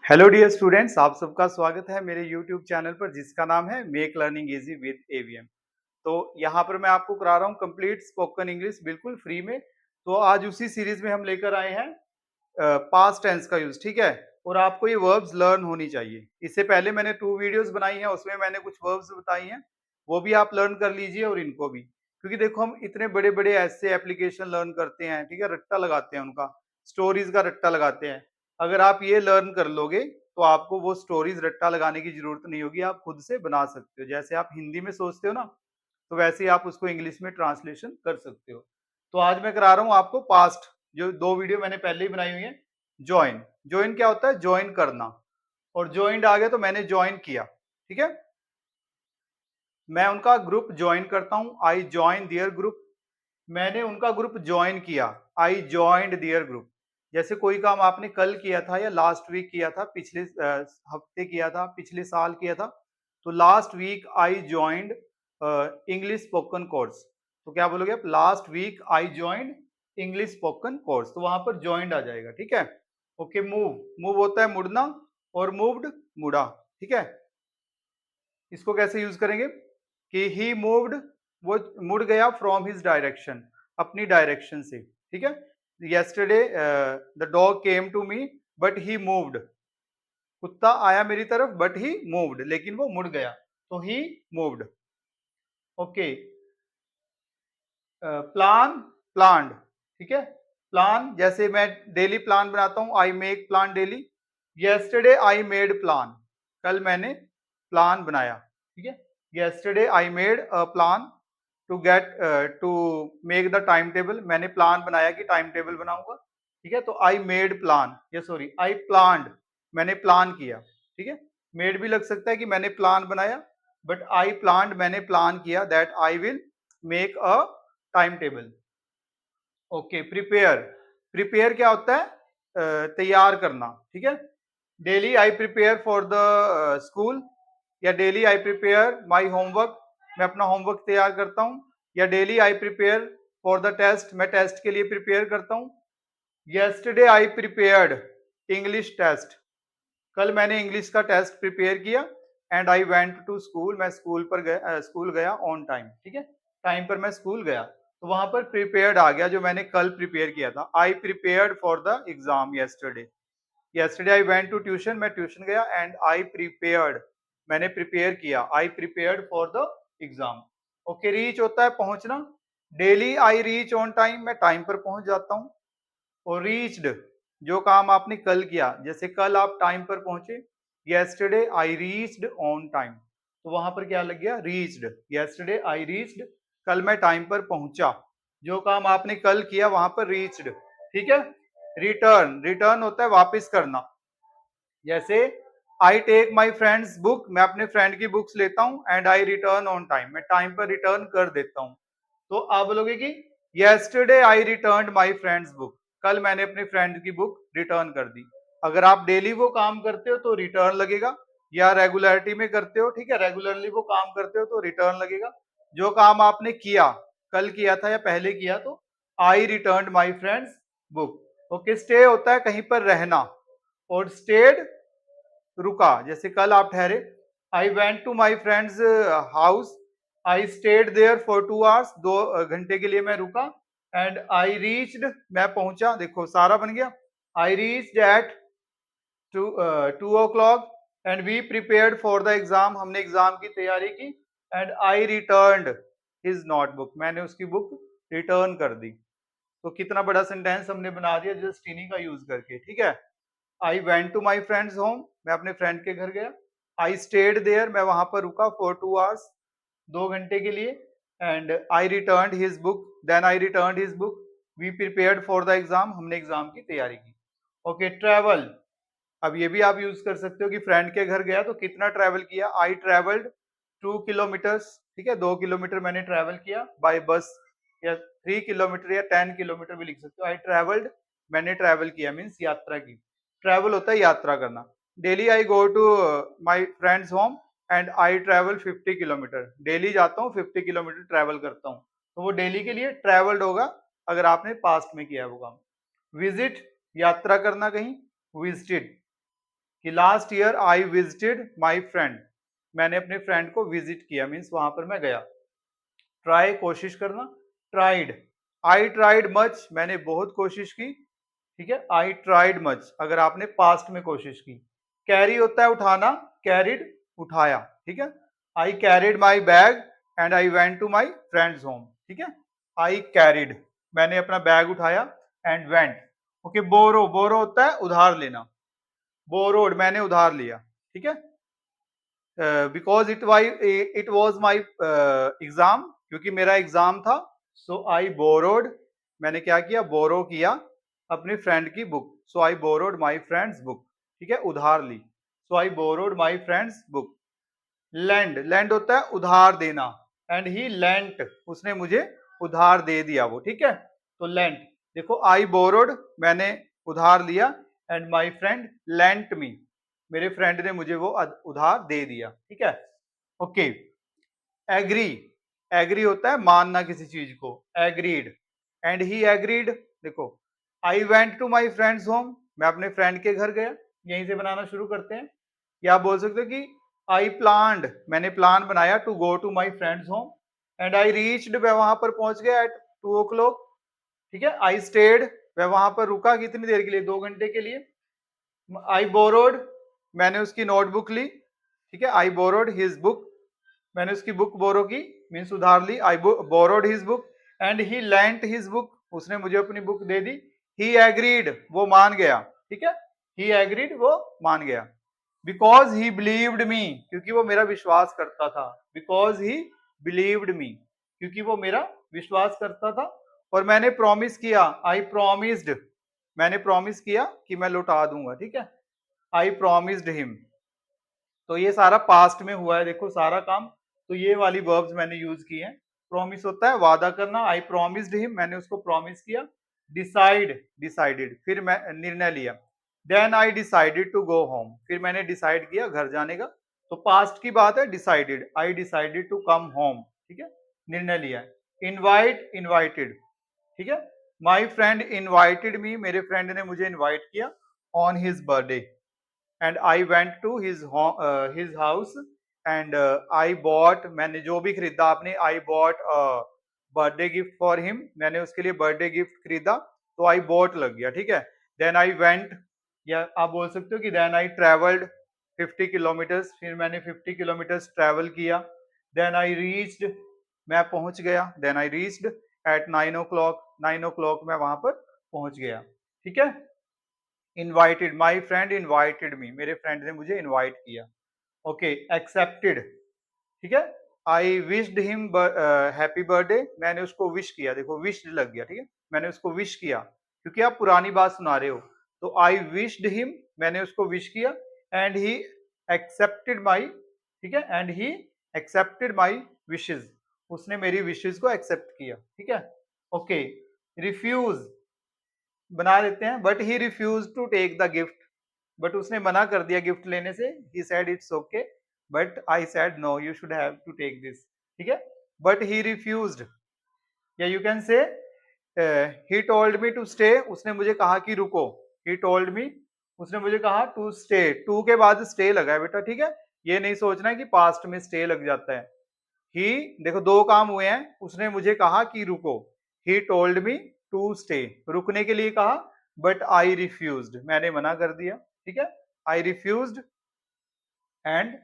Hello dear students, आप सबका स्वागत है मेरे यूट्यूब चैनल पर जिसका नाम है make learning easy with AVM. तो यहाँ पर मैं आपको करा रहा हूँ कंप्लीट स्पोकन इंग्लिश बिल्कुल फ्री में। तो आज उसी सीरीज में हम लेकर आए हैं पास्ट टेंस का यूज, ठीक है। और आपको ये वर्ब्स लर्न होनी चाहिए। इससे पहले मैंने 2 वीडियोस बनाई हैं, उसमें मैंने कुछ वर्ब्स बताई हैं, वो भी आप लर्न कर लीजिए और इनको भी। क्योंकि देखो हम इतने बड़े बड़े ऐसे एप्लीकेशन लर्न करते हैं, ठीक है, रट्टा लगाते हैं उनका, स्टोरीज का रट्टा लगाते हैं। अगर आप ये लर्न कर लोगे तो आपको वो स्टोरीज रट्टा लगाने की जरूरत नहीं होगी, आप खुद से बना सकते हो। जैसे आप हिंदी में सोचते हो ना, तो वैसे ही आप उसको इंग्लिश में ट्रांसलेशन कर सकते हो। तो आज मैं करा रहा हूँ आपको पास्ट, जो 2 वीडियो मैंने पहले ही बनाई हुई है। ज्वाइन, ज्वाइन क्या होता है? ज्वाइन करना। और ज्वाइंड आ गया तो मैंने ज्वाइन किया, ठीक है। मैं उनका ग्रुप ज्वाइन करता हूँ, आई ज्वाइन देयर ग्रुप। मैंने उनका ग्रुप ज्वाइन किया, आई ज्वाइंड देयर ग्रुप। जैसे कोई काम आपने कल किया था या लास्ट वीक किया था, पिछले हफ्ते किया था, पिछले साल किया था, तो last week I joined English spoken course. तो क्या बोलोगे आप? Last week I joined English spoken course. तो वहां पर ज्वाइंड आ जाएगा, ठीक है। ओके, मूव, मूव होता है मुड़ना, और मूव्ड मुड़ा, ठीक है। इसको कैसे यूज करेंगे कि ही मूव्ड, वो मुड़ गया, फ्रॉम हिज डायरेक्शन, अपनी डायरेक्शन से, ठीक है। Yesterday the dog came to me but he moved. कुत्ता आया मेरी तरफ बट ही मूव्ड, लेकिन वो मुड़ गया, तो he moved. Okay, plan, planned, ठीक है। प्लान, जैसे मैं डेली प्लान बनाता हूं, I make plan daily. Yesterday I made plan, कल मैंने प्लान बनाया, ठीक है। Yesterday I made a plan to get to make the time table. मैंने प्लान बनाया कि टाइम टेबल बनाऊंगा, ठीक है। तो आई मेड प्लान, या सॉरी आई प्लान्ड, मैंने प्लान किया, ठीक है। मेड भी लग सकता है कि मैंने प्लान बनाया, बट आई प्लान्ड, मैंने प्लान किया that I will make a time table. Okay, prepare, prepare क्या होता है? तैयार करना, ठीक है। Daily I prepare for the school, या daily I prepare my homework, मैं अपना होमवर्क तैयार करता हूँ। या daily I prepare for the test, मैं टेस्ट के लिए प्रिपेयर करता हूँ। Yesterday I prepared English test, कल मैंने इंग्लिश का टेस्ट प्रिपेयर किया। And I went to school, मैं स्कूल पर गया, स्कूल गया ऑन टाइम, ठीक है। टाइम पर मैं स्कूल गया, तो वहां पर प्रिपेयर्ड आ गया, जो मैंने कल प्रिपेयर किया था। I prepared for the exam yesterday. Yesterday I went to tuition, मैं ट्यूशन गया। एंड आई प्रिपेयर्ड, मैंने प्रिपेयर किया, I prepared for the exam. Okay, reach होता है पहुंचना। Daily I reach on time, मैं टाइम पर पहुंच जाता हूँ। और रीच्ड, जो काम आपने कल किया, जैसे कल आप टाइम पर पहुंचे, yesterday I reached on time, तो वहां पर क्या लग गया? रीच्ड। यस्टरडे आई रीच्ड, कल मैं टाइम पर पहुंचा, जो काम आपने कल किया वहां पर रीच्ड, ठीक है। रिटर्न, रिटर्न होता है वापस करना। जैसे I take my friends book, मैं अपने फ्रेंड की बुक्स लेता हूँ। And I return on time, मैं टाइम पर रिटर्न कर देता हूँ। तो आप बोलोगे कि yesterday I return my friends book, कल मैंने अपने फ्रेंड की बुक रिटर्न कर दी। अगर आप डेली वो काम करते हो तो रिटर्न लगेगा, या रेगुलरिटी में करते हो, ठीक है, रेगुलरली वो काम करते हो तो रिटर्न लगेगा। जो काम आपने किया, कल किया था या पहले किया, तो I return my friends book. Okay, stay होता है कहीं पर रहना, और स्टेड रुका, जैसे कल आप ठहरे। I went to my friends house, I stayed there for 2 hours, 2 घंटे के लिए मैं रुका। एंड आई रीच्ड, मैं पहुंचा, देखो सारा बन गया। I reached at 2 o'clock and we prepared for the exam, हमने एग्जाम की तैयारी की। And I returned his notebook, मैंने उसकी बुक रिटर्न कर दी। तो कितना बड़ा सेंटेंस हमने बना दिया जस्ट इन्हीं का यूज करके, ठीक है। I went to my friends home, मैं अपने फ्रेंड के घर गया। आई स्टेड देयर, मैं वहां पर रुका फॉर 2 आवर्स, 2 घंटे के लिए। And I return his book, then I return his book. We prepared for the exam, हमने एग्जाम की तैयारी की। ओके, ट्रेवल, अब ये भी आप यूज कर सकते हो कि फ्रेंड के घर गया तो कितना ट्रेवल किया। आई ट्रेवल्ड 2 किलोमीटर्स, ठीक है, 2 किलोमीटर मैंने ट्रेवल किया बाय बस। या 3 किलोमीटर या 10 किलोमीटर भी लिख सकते हो। आई ट्रेवल्ड, मैंने ट्रेवल किया, मीन्स यात्रा की। ट्रेवल होता है यात्रा करना। Daily I go to my friends home and I travel 50 kilometre, daily जाता हूँ 50 किलोमीटर ट्रेवल करता हूँ। तो वो डेली के लिए ट्रेवल्ड होगा, अगर आपने पास्ट में किया है वो काम। विजिट, यात्रा करना कहीं, विजिटेड। कि last year I visited my friend, मैंने अपने फ्रेंड को विजिट किया, मीन्स वहां पर मैं गया। ट्राई कोशिश करना, ट्राइड, आई ट्राइड मच, मैंने बहुत कोशिश की, ठीक है, आई ट्राइड मच अगर आपने पास्ट में कोशिश की। कैरी होता है उठाना, कैरिड उठाया, ठीक है। I carried my bag and I went to my friends home, ठीक है। आई कैरिड, मैंने अपना बैग उठाया, and went, okay. Borrow, borrow होता है उधार लेना, बोरोड मैंने उधार लिया, ठीक है। Because it was my exam, क्योंकि मेरा एग्जाम था, सो आई बोरोड, मैंने क्या किया, बोरो किया अपने फ्रेंड की book, so I borrowed my friends book, ठीक है, उधार ली, so I borrowed my friends book. Lend, lend होता है उधार देना, एंड ही लेंट, उसने मुझे उधार दे दिया वो, ठीक है। तो लेंट, देखो आई बोरोड मैंने उधार लिया, एंड माई फ्रेंड लेंट मी, मेरे फ्रेंड ने मुझे वो उधार दे दिया, ठीक है। ओके। एग्री, एग्री होता है मानना किसी चीज को, एग्रीड, एंड ही एग्रीड, देखो I went to my friends home, मैं अपने फ्रेंड के घर गया, यहीं से बनाना शुरू करते हैं। या आप बोल सकते हो कि आई प्लान्ड, मैंने प्लान बनाया to go to my friends home, and I reached, मैं वहां पर पहुंच गया एट 2 o'clock, ठीक है। आई स्टेड, मैं वहां पर रुका कितनी देर के लिए, 2 घंटे के लिए। आई बोरोड, मैंने उसकी नोटबुक ली, ठीक है, आई बोरोड हिज बुक, मैंने उसकी बुक बोरो की, मीन्स उधार ली, I borrowed his book, and he lent his book, उसने मुझे अपनी बुक दे दी। ही एग्रीड, वो मान गया, ठीक है, ही एग्रीड, वो मान गया। बिकॉज ही बिलीव्ड मी, क्योंकि वो मेरा विश्वास करता था, बिकॉज ही बिलीव्ड मी, क्योंकि वो मेरा विश्वास करता था। और मैंने प्रॉमिस किया, आई प्रॉमिस्ड, मैंने प्रॉमिस किया कि मैं लौटा दूंगा, ठीक है, आई प्रॉमिस्ड हिम। तो ये सारा पास्ट में हुआ है, देखो सारा काम, तो ये वाली वर्ब्स मैंने यूज की हैं। प्रॉमिस होता है वादा करना, आई प्रॉमिस्ड हिम, मैंने उसको प्रॉमिस किया। डिसाइड, डिसाइडेड, फिर मैं निर्णय लिया। Then I decided to go home, फिर मैंने डिसाइड किया घर जाने का, तो पास्ट की बात है, decided, I decided to come home, ठीक है, निर्णय लिया। इनवाइट, इनवाइटेड, ठीक है। माई फ्रेंड इनवाइटेड मी, मेरे फ्रेंड ने मुझे इनवाइट किया on his birthday, and I went to his house, and I bought, मैंने जो भी खरीदा आपने, I bought birthday gift for him, मैंने उसके लिए बर्थडे गिफ्ट खरीदा, तो आई बॉट लग गया, ठीक है। देन आई वेंट, या आप बोल सकते हो कि देन आई ट्रेवल्ड 50 किलोमीटर्स, फिर मैंने 50 किलोमीटर्स ट्रेवल किया। देन आई रीच्ड, मैं पहुंच गया, then I reached eight 9 o'clock, 9 o'clock मैं वहां पर पहुंच गया, ठीक है। Invited, my friend invited me, मेरे फ्रेंड ने मुझे इनवाइट किया। ओके, एक्सेप्टेड, ठीक है। आई विश्ड हिम हैप्पी बर्थडे, मैंने उसको विश किया, देखो विश लग गया, ठीक है, मैंने उसको विश किया, क्योंकि आप पुरानी बात सुना रहे हो, तो आई विश्ड हिम, मैंने उसको विश किया, एंड ही एक्सेप्टेड माई, ठीक है, and he accepted my wishes, उसने मेरी विशेज को एक्सेप्ट किया, ठीक है। ओके। रिफ्यूज बना देते हैं, but he refuse to take the gift, but उसने मना कर दिया गिफ्ट लेने से, he said it's okay, but I said no you should have to take this, ठीक है। बट ही रिफ्यूज्ड, या you can say he told me to stay, उसने मुझे कहा कि रुको, ही टोल्ड मी, उसने मुझे कहा टू स्टे, टू के बाद स्टे लगा है बेटा, ठीक है, ये नहीं सोचना है कि पास्ट में स्टे लग जाता है। ही, देखो दो काम हुए हैं, उसने मुझे कहा कि रुको, he told me to stay, रुकने के लिए कहा, बट आई रिफ्यूज्ड, मैंने मना कर दिया, ठीक है, I refused, and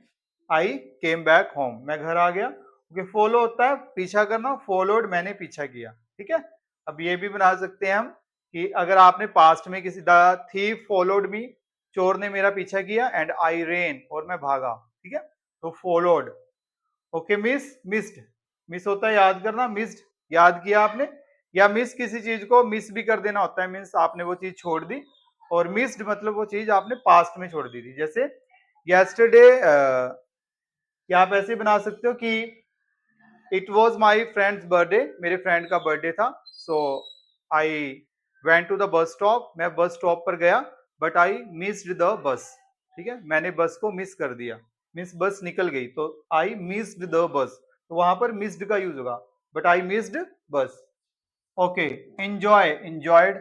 I came back home, मैं घर आ गया। ओके, फॉलो होता है पीछा करना, फॉलोड मैंने पीछा किया, ठीक है। अब ये भी बना सकते हैं हम कि अगर आपने पास्ट में किसी, द थीफ फॉलोड मी, चोर ने मेरा पीछा किया, एंड आई रेन, और मैं भागा, ठीक है, तो followed. Okay, miss, missed, miss होता है याद करना, मिस्ड याद किया आपने, या मिस किसी चीज को मिस भी कर देना होता है, मीन्स आपने वो चीज छोड़ दी, और मिस्ड मतलब वो चीज आपने पास्ट में छोड़ दी थी, जैसे yesterday, या आप ऐसे बना सकते हो कि it was my friend's birthday, मेरे फ्रेंड का बर्थडे था, so I went to the bus stop, मैं बस स्टॉप पर गया, but I missed the bus, ठीक है, मैंने बस को मिस कर दिया, मीन्स बस निकल गई, तो आई मिस्ड द बस, तो वहां पर मिस्ड का यूज होगा, but I missed bus. Okay, enjoy, enjoyed,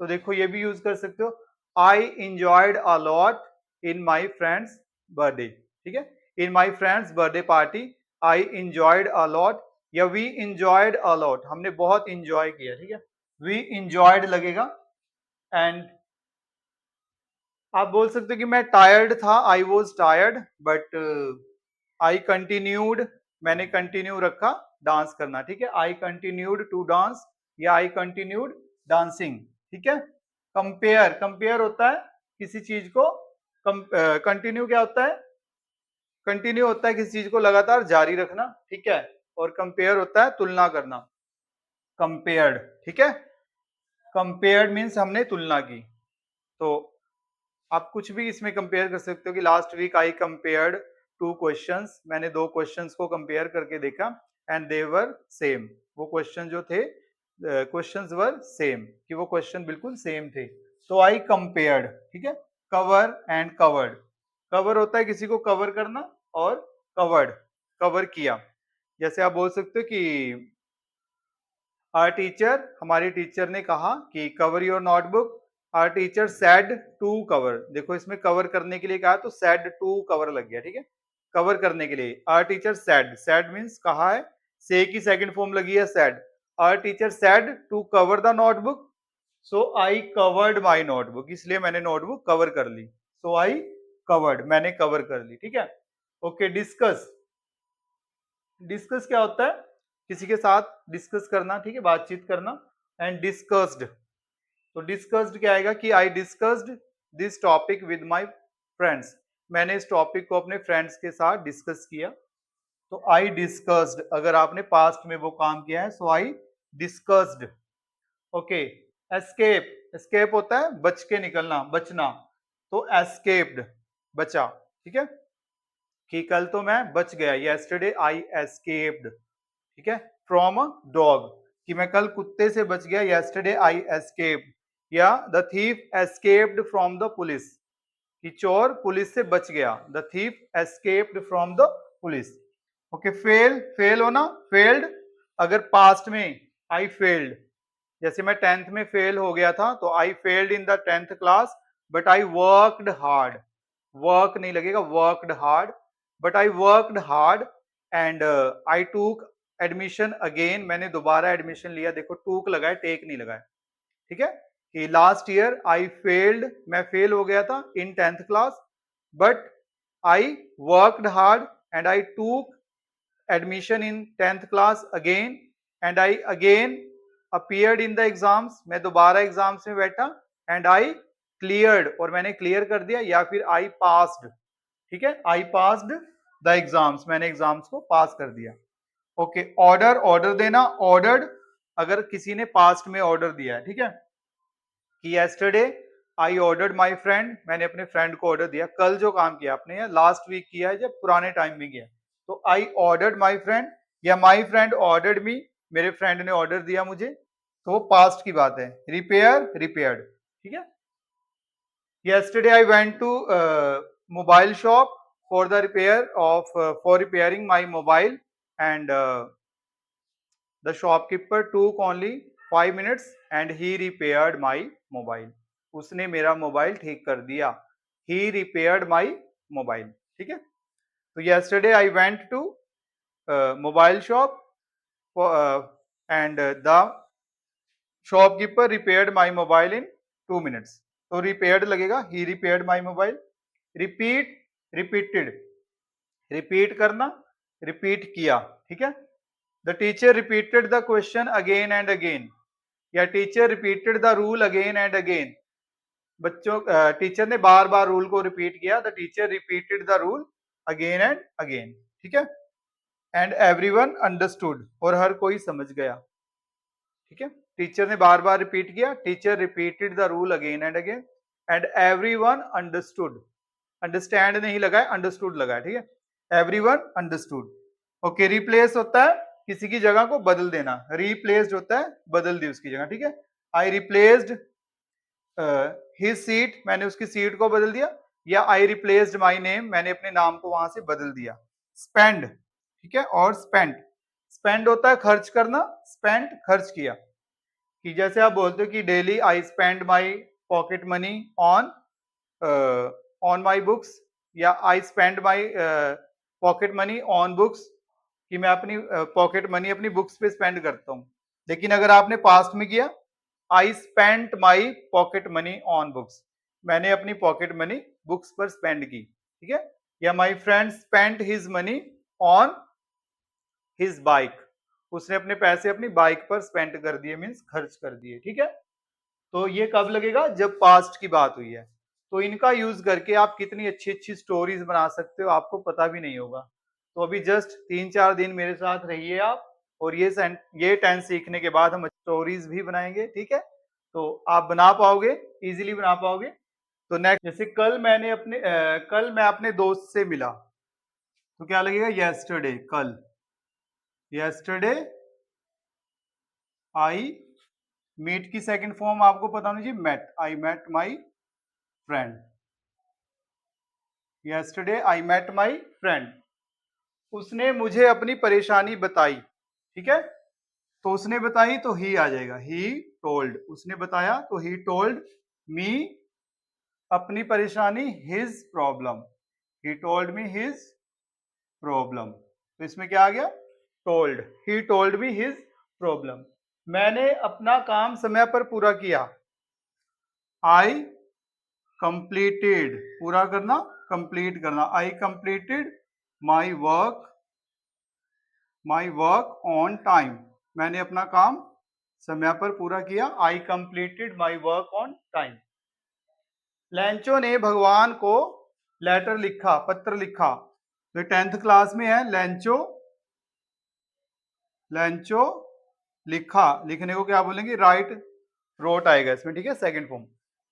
तो देखो ये भी यूज कर सकते हो, I enjoyed a lot in my friend's birthday, ठीक है, in my friend's birthday party I enjoyed a lot, या वी इंजॉयड अ लॉट, हमने बहुत इंजॉय किया, ठीक है, वी इंजॉयड लगेगा। एंड आप बोल सकते हो कि मैं टायर्ड था, I was tired, but I continued, मैंने कंटिन्यू रखा डांस करना, ठीक है, आई कंटिन्यूड टू डांस या आई कंटिन्यूड डांसिंग, ठीक है। कंपेयर, कंपेयर होता है किसी चीज को, कंटिन्यू क्या होता है, कंटिन्यू होता है किसी चीज को लगातार जारी रखना, ठीक है, और कंपेयर होता है तुलना करना, कंपेयर्ड, ठीक है, कंपेयर्ड मीन्स हमने तुलना की। तो आप कुछ भी इसमें कंपेयर कर सकते हो कि last week I compared two questions, मैंने दो क्वेश्चंस को कंपेयर करके देखा, एंड दे वर सेम, वो क्वेश्चन जो थे, क्वेश्चंस वर सेम, कि वो क्वेश्चन बिल्कुल सेम थे। तो आई कंपेयर्ड, ठीक है, कवर एंड कवर्ड, कवर होता है किसी को कवर करना, और कवर्ड, कवर किया। जैसे आप बोल सकते हो कि आवर टीचर, हमारी टीचर ने कहा कि cover your notebook, our teacher said to cover, देखो इसमें कवर करने के लिए कहा तो सेड टू कवर लग गया, ठीक है, कवर करने के लिए our teacher said, said means कहा है, से की सेकंड फॉर्म लगी है said, our teacher said to cover the notebook, so I covered my notebook, इसलिए मैंने नोटबुक कवर कर ली, सो आई कवर्ड, मैंने कवर कर ली, ठीक है। ओके, डिस्कस, डिस्कस क्या होता है, किसी के साथ डिस्कस करना, ठीक है, बातचीत करना। एंड डिस्कस्ड, तो डिस्कस्ड क्या आएगा कि I discussed this topic with my friends, मैंने इस टॉपिक को अपने फ्रेंड्स के साथ डिस्कस किया। तो आई डिस्कस्ड, अगर आपने पास्ट में वो काम किया है, so I discussed. Okay, escape, escape होता है बच के निकलना, बचना, तो एस्केप्ड, बचा, ठीक है, कि कल तो मैं बच गया, येस्टरडे आई एस्केप्ड, ठीक है, फ्रॉम अ डॉग, कि मैं कल कुत्ते से बच गया, येस्टरडे आई एस्केप्ड, या the thief escaped from the police, कि चोर पुलिस से बच गया, the thief escaped from the police. Okay, fail, fail होना, फेल्ड, अगर पास्ट में आई फेल्ड, जैसे मैं 10th में फेल हो गया था, तो I failed in the 10th class, but I worked hard, work नहीं लगेगा, worked hard, but I worked hard, and I took admission again, मैंने दोबारा एडमिशन लिया, देखो टूक लगा है, टेक नहीं लगा है, ठीक है, कि लास्ट ईयर आई फेल्ड, मैं फेल हो गया था in 10th class, but I worked hard and I took admission in 10th class again, and I again appeared in the exams, मैं दोबारा एग्जाम्स में बैठा, एंड आई क्लियर्ड, और मैंने क्लियर कर दिया, या फिर आई पास्ड, ठीक है, आई पास्ड द एग्जाम्स, मैंने एग्जाम्स को पास कर दिया। ओके, ऑर्डर, ऑर्डर देना, ऑर्डर्ड, अगर किसी ने पास्ट में ऑर्डर दिया है, ठीक है, कि yesterday I ordered my friend, मैंने अपने फ्रेंड को ऑर्डर दिया, कल जो काम किया आपने, या लास्ट वीक किया है, जब पुराने टाइम में किया, तो आई ऑर्डर्ड माय फ्रेंड, या माय फ्रेंड ऑर्डर्ड मी, मेरे फ्रेंड ने ऑर्डर दिया मुझे, तो वो पास्ट की बात है। रिपेयर, रिपेयर्ड, ठीक है। yesterday I went to mobile shop for the repair of for repairing my mobile, and the shopkeeper took only 5 minutes and he repaired my mobile, उसने मेरा मोबाइल ठीक कर दिया, he repaired my mobile, ठीक है। तो yesterday I went to mobile shop for, and the shopkeeper repaired my mobile in 2 minutes, तो repaired लगेगा, he repaired my mobile। repeat, repeated, repeat करना, repeat किया, ठीक है। the teacher repeated the question again and again, या teacher repeated the rule again and again, बच्चों teacher ने बार बार rule को रिपीट किया, the teacher repeated the rule again and again, ठीक है। एंड एवरीवन अंडरस्टूड, और हर कोई समझ गया, ठीक है, टीचर ने बार बार रिपीट किया, teacher repeated the rule again and again, and everyone understood, understand नहीं लगा है, अंडरस्टूड लगा है, ठीक है, एवरीवन अंडरस्टूड। ओके, रिप्लेस होता है किसी की जगह को बदल देना, रिप्लेस्ड होता है बदल दी उसकी जगह, ठीक है, आई रिप्लेस्ड हिज सीट, मैंने उसकी सीट को बदल दिया, या आई रिप्लेस्ड माई नेम, मैंने अपने नाम को वहां से बदल दिया। स्पेंड, ठीक है, और स्पेंड, स्पेंड होता है खर्च करना, स्पेंड खर्च किया, कि जैसे आप बोलते हो कि daily I spend my pocket money on on my books, या I spend my pocket money on books, कि मैं अपनी पॉकेट मनी अपनी बुक्स पे स्पेंड करता हूँ। लेकिन अगर आपने पास्ट में किया, I spent my pocket money on books, मैंने अपनी पॉकेट मनी बुक्स पर स्पेंड की, ठीक है। या my friend spent his money on his bike, उसने अपने पैसे अपनी बाइक पर स्पेंड कर दिए, मीन्स खर्च कर दिए, ठीक है। तो ये कब लगेगा, जब पास्ट की बात हुई है। तो इनका यूज करके आप कितनी अच्छी अच्छी स्टोरीज बना सकते हो, आपको पता भी नहीं होगा। तो अभी जस्ट 3-4 दिन मेरे साथ रहिए आप, और ये टेंस सीखने के बाद हम स्टोरीज भी बनाएंगे, ठीक है। तो आप बना पाओगे, इजीली बना पाओगे। तो नेक्स्ट, जैसे कल मैं अपने दोस्त से मिला, तो क्या लगेगा, येस्टरडे, कल। येस्टरडे आई मीट की सेकंड फॉर्म आपको पता होनी चाहिए, met, I met my friend. Yesterday I met my friend, उसने मुझे अपनी परेशानी बताई, ठीक है। तो उसने बताई तो ही आ जाएगा, ही टोल्ड, उसने बताया तो ही टोल्ड मी अपनी परेशानी, हिज प्रॉब्लम, ही टोल्ड मी हिज प्रॉब्लम। तो इसमें क्या आ गया, टोल्ड, ही टोल्ड मी हिज प्रॉब्लम। मैंने अपना काम समय पर पूरा किया, आई कंप्लीटेड, पूरा करना, कंप्लीट करना, I completed my work on time, मैंने अपना काम समय पर पूरा किया, I completed my work on time. लैंचो ने भगवान को लेटर लिखा, पत्र लिखा। तो 10th क्लास में है, लैंचो लिखा, लिखने को क्या बोलेंगे, राइट, रोट आएगा इसमें, ठीक है, second form.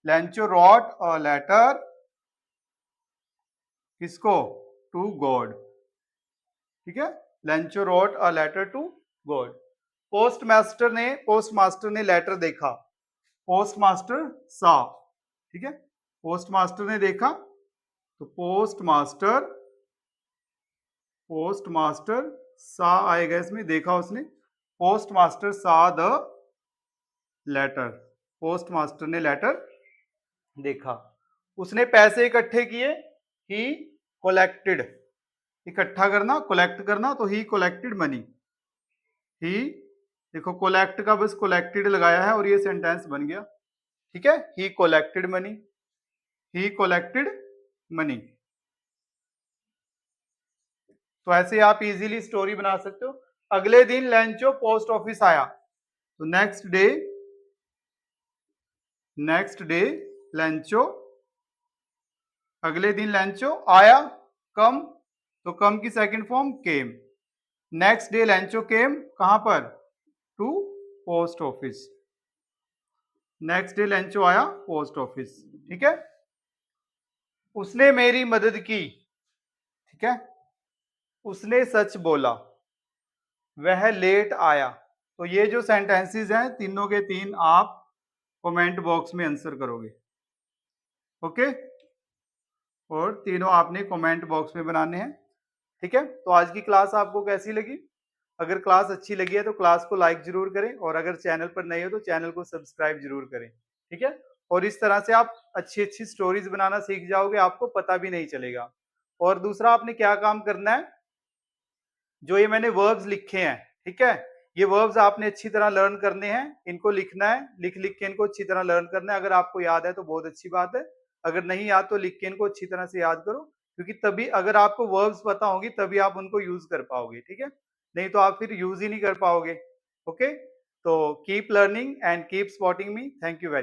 Lencho wrote a letter, किसको, टू गॉड, ठीक है। Lencho wrote a letter to God. Postmaster ने लेटर देखा, पोस्टमास्टर सा, ठीक है। पोस्टमास्टर ने देखा, तो पोस्टमास्टर सा आएगा इसमें, देखा उसने, पोस्टमास्टर सा द लेटर, पोस्टमास्टर ने लेटर देखा। उसने पैसे इकट्ठे किए, ही कोलेक्टेड, इकट्ठा करना, कोलेक्ट करना, तो ही कोलेक्टेड मनी, ही, देखो कोलेक्ट का बस कोलेक्टेड लगाया है और ये सेंटेंस बन गया, ठीक है। ही कोलेक्टेड मनी, ही कोलेक्टेड मनी। तो ऐसे आप इजीली स्टोरी बना सकते हो। अगले दिन लैंचो पोस्ट ऑफिस आया, तो नेक्स्ट डे लैंचो, अगले दिन लैंचो आया, कम, तो कम की second form came. Next day Lencho came, कहां पर, to post office. Next day Lencho आया पोस्ट ऑफिस, ठीक है। उसने मेरी मदद की, ठीक है। उसने सच बोला, वह लेट आया। तो ये जो सेंटेंसेस हैं तीनों के तीन आप कमेंट बॉक्स में आंसर करोगे, ओके। और तीनों आपने कमेंट बॉक्स में बनाने हैं, ठीक है। तो आज की क्लास आपको कैसी लगी? अगर क्लास अच्छी लगी है तो क्लास को लाइक जरूर करें, और अगर चैनल पर नए हो तो चैनल को सब्सक्राइब जरूर करें, ठीक है। और इस तरह से आप अच्छी अच्छी स्टोरीज बनाना सीख जाओगे, आपको पता भी नहीं चलेगा। और दूसरा आपने क्या काम करना है, जो ये मैंने वर्ब्स लिखे हैं, ठीक है, ये वर्ब्स आपने अच्छी तरह लर्न करने हैं, इनको लिखना है, लिख लिख के इनको अच्छी तरह लर्न करना है। अगर आपको याद है तो बहुत अच्छी बात है, अगर नहीं याद तो लिख के इनको अच्छी तरह से याद करो, क्योंकि तभी अगर आपको वर्ब्स पता होंगी तभी आप उनको यूज कर पाओगे, ठीक है। नहीं तो आप फिर यूज ही नहीं कर पाओगे, ओके। तो keep learning and keep spotting me, thank you very